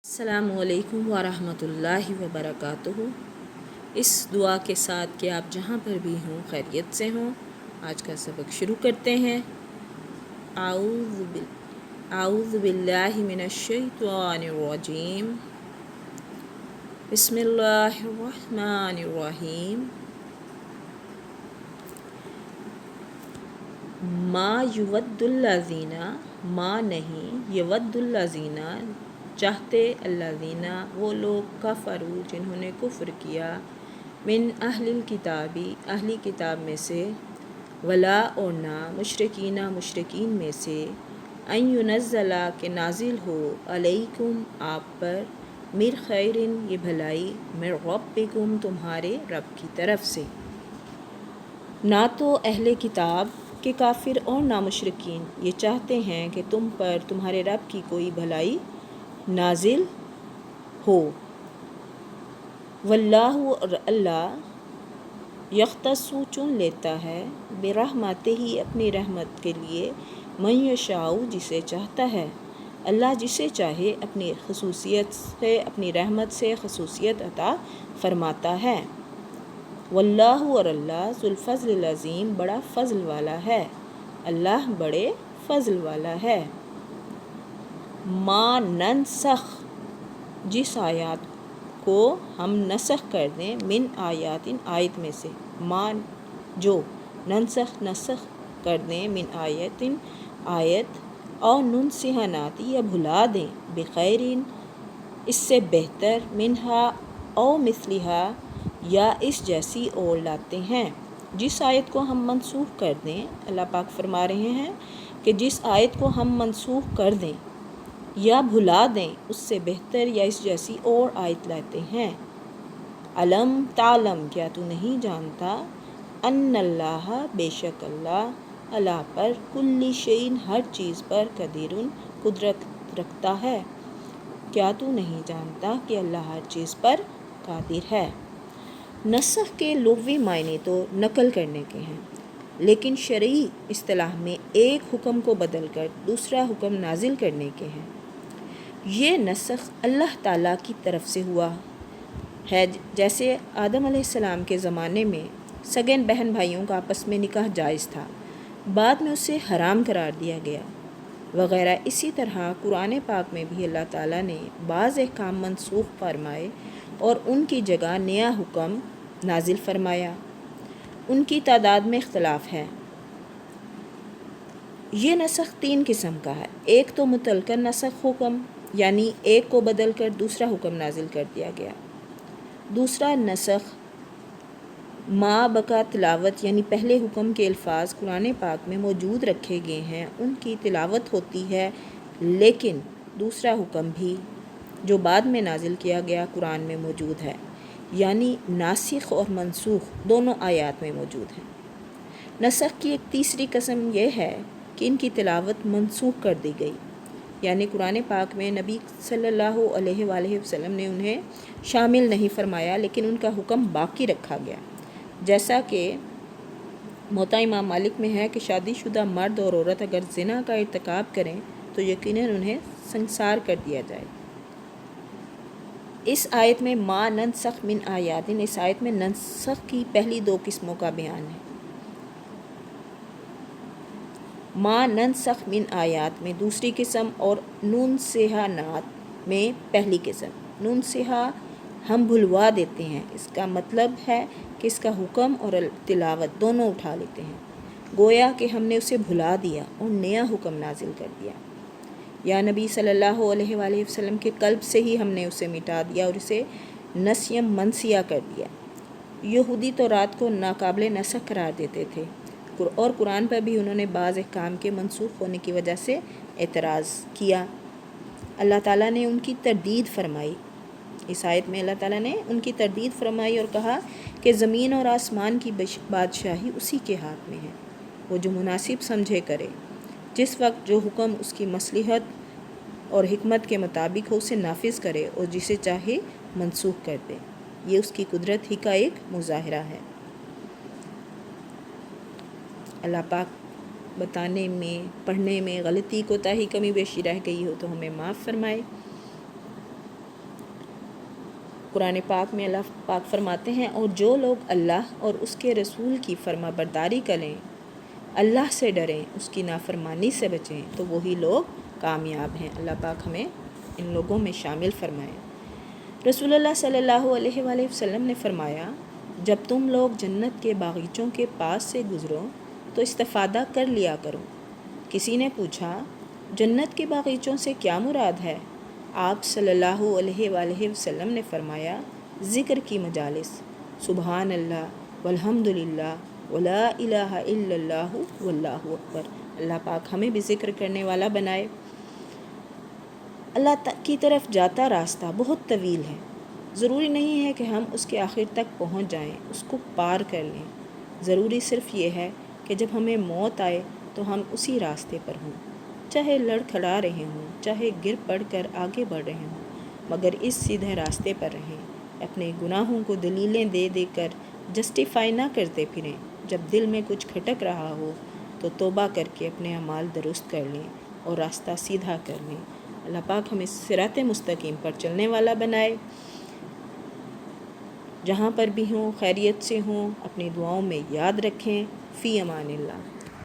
السلام علیکم ورحمۃ اللہ وبرکاتہ۔ اس دعا کے ساتھ کہ آپ جہاں پر بھی ہوں خیریت سے ہوں، آج کا سبق شروع کرتے ہیں۔ اعوذ باللہ من الشیطان الرجیم، بسم اللہ الرحمن الرحیم۔ ما یود الذین، ما نہیں، یود الذین چاہتے، الذین وہ لوگ، کفروا جنہوں نے کفر کیا، من اہل الکتابی اہلی کتاب میں سے، ولا اور نہ، مشرکین مشرکین میں سے، ان ینزل کہ نازل ہو، علیکم آپ پر، من خیرن یہ بھلائی، من ربکم تمہارے رب کی طرف سے۔ نہ تو اہل کتاب کے کافر اور نہ مشرکین یہ چاہتے ہیں کہ تم پر تمہارے رب کی کوئی بھلائی نازل ہو۔ واللہ اور اللہ، یختص چن لیتا ہے، برحمتہ اپنی رحمت کے لیے، من یشاء جسے چاہتا ہے۔ اللہ جسے چاہے اپنی خصوصیت سے، اپنی رحمت سے خصوصیت عطا فرماتا ہے۔ واللہ اور اللہ، ذو الفضل العظیم بڑا فضل والا ہے، اللہ بڑے فضل والا ہے۔ ما ننسخ جس آیات کو ہم نسخ کر دیں، من آیات آیت میں سے، ما جو، ننسخ نسخ کر دیں، من آیت آیت، او ننسہا ناتی یا بھلا دیں، بخیر اس سے بہتر، منہا او مثلہا یا اس جیسی اور لاتے ہیں۔ جس آیت کو ہم منسوخ کر دیں، اللہ پاک فرما رہے ہیں کہ جس آیت کو ہم منسوخ کر دیں یا بھلا دیں، اس سے بہتر یا اس جیسی اور آیت لاتے ہیں۔ علم تعلم کیا تو نہیں جانتا، ان اللہ بے شک اللہ، اللہ پر، کل شیء ہر چیز پر، قدیر قدرت رکھتا ہے۔ کیا تو نہیں جانتا کہ اللہ ہر چیز پر قادر ہے۔ نسخ کے لغوی معنی تو نقل کرنے کے ہیں، لیکن شرعی اصطلاح میں ایک حکم کو بدل کر دوسرا حکم نازل کرنے کے ہیں۔ یہ نسخ اللہ تعالیٰ کی طرف سے ہوا ہے، جیسے آدم علیہ السلام کے زمانے میں سگے بہن بھائیوں کا آپس میں نکاح جائز تھا، بعد میں اسے حرام قرار دیا گیا، وغیرہ۔ اسی طرح قرآن پاک میں بھی اللہ تعالیٰ نے بعض احکام منسوخ فرمائے اور ان کی جگہ نیا حکم نازل فرمایا۔ ان کی تعداد میں اختلاف ہے۔ یہ نسخ تین قسم کا ہے۔ ایک تو متعلقہ نسخ حکم، یعنی ایک کو بدل کر دوسرا حکم نازل کر دیا گیا۔ دوسرا نسخ ما بقا تلاوت، یعنی پہلے حکم کے الفاظ قرآن پاک میں موجود رکھے گئے ہیں، ان کی تلاوت ہوتی ہے، لیکن دوسرا حکم بھی جو بعد میں نازل کیا گیا قرآن میں موجود ہے، یعنی ناسخ اور منسوخ دونوں آیات میں موجود ہیں۔ نسخ کی ایک تیسری قسم یہ ہے کہ ان کی تلاوت منسوخ کر دی گئی، یعنی قرآن پاک میں نبی صلی اللہ علیہ وآلہ وسلم نے انہیں شامل نہیں فرمایا، لیکن ان کا حکم باقی رکھا گیا، جیسا کہ موطا امام مالک میں ہے کہ شادی شدہ مرد اور عورت اگر زنا کا ارتکاب کریں تو یقیناً انہیں سنسار کر دیا جائے۔ اس آیت میں ما ننسخ من آیات، اس آیت میں نسخ کی پہلی دو قسموں کا بیان ہے۔ ما ننسخ من آیات میں دوسری قسم اور ننسہا نات میں پہلی قسم۔ ننسہا ہم بھلوا دیتے ہیں، اس کا مطلب ہے کہ اس کا حکم اور تلاوت دونوں اٹھا لیتے ہیں، گویا کہ ہم نے اسے بھلا دیا اور نیا حکم نازل کر دیا، یا نبی صلی اللہ علیہ وآلہ وسلم کے قلب سے ہی ہم نے اسے مٹا دیا اور اسے نسیم منسیہ کر دیا۔ یہودی تورات کو ناقابل نسخ قرار دیتے تھے، اور قرآن پر بھی انہوں نے بعض احکام کے منسوخ ہونے کی وجہ سے اعتراض کیا۔ اللہ تعالیٰ نے ان کی تردید فرمائی۔ اس آیت میں اللہ تعالیٰ نے ان کی تردید فرمائی اور کہا کہ زمین اور آسمان کی بادشاہی اسی کے ہاتھ میں ہے، وہ جو مناسب سمجھے کرے، جس وقت جو حکم اس کی مصلحت اور حکمت کے مطابق ہو اسے نافذ کرے، اور جسے چاہے منسوخ کر دے۔ یہ اس کی قدرت ہی کا ایک مظاہرہ ہے۔ اللہ پاک بتانے میں، پڑھنے میں غلطی کوتاہی کمی بیشی رہ گئی ہو تو ہمیں معاف فرمائے۔ قرآن پاک میں اللہ پاک فرماتے ہیں اور جو لوگ اللہ اور اس کے رسول کی فرما برداری کریں، اللہ سے ڈریں، اس کی نافرمانی سے بچیں، تو وہی لوگ کامیاب ہیں۔ اللہ پاک ہمیں ان لوگوں میں شامل فرمائے۔ رسول اللہ صلی اللہ علیہ وآلہ وسلم نے فرمایا، جب تم لوگ جنت کے باغیچوں کے پاس سے گزرو تو استفادہ کر لیا کرو۔ کسی نے پوچھا، جنت کے باغیچوں سے کیا مراد ہے؟ آپ صلی اللہ علیہ وآلہ وسلم نے فرمایا، ذکر کی مجالس، سبحان اللہ والحمد للہ ولا الہ الا اللہ واللہ اکبر۔ اللہ پاک ہمیں بھی ذکر کرنے والا بنائے۔ اللہ کی طرف جاتا راستہ بہت طویل ہے، ضروری نہیں ہے کہ ہم اس کے آخر تک پہنچ جائیں، اس کو پار کر لیں۔ ضروری صرف یہ ہے کہ جب ہمیں موت آئے تو ہم اسی راستے پر ہوں، چاہے لڑکھڑا رہے ہوں، چاہے گر پڑ کر آگے بڑھ رہے ہوں، مگر اس سیدھے راستے پر رہیں۔ اپنے گناہوں کو دلیلیں دے دے کر جسٹیفائی نہ کرتے پھریں۔ جب دل میں کچھ کھٹک رہا ہو تو توبہ کر کے اپنے اعمال درست کر لیں اور راستہ سیدھا کر لیں۔ اللہ پاک ہمیں صراط مستقیم پر چلنے والا بنائے۔ جہاں پر بھی ہوں خیریت سے ہوں، اپنی دعاؤں میں یاد رکھیں۔ فی امان اللہ۔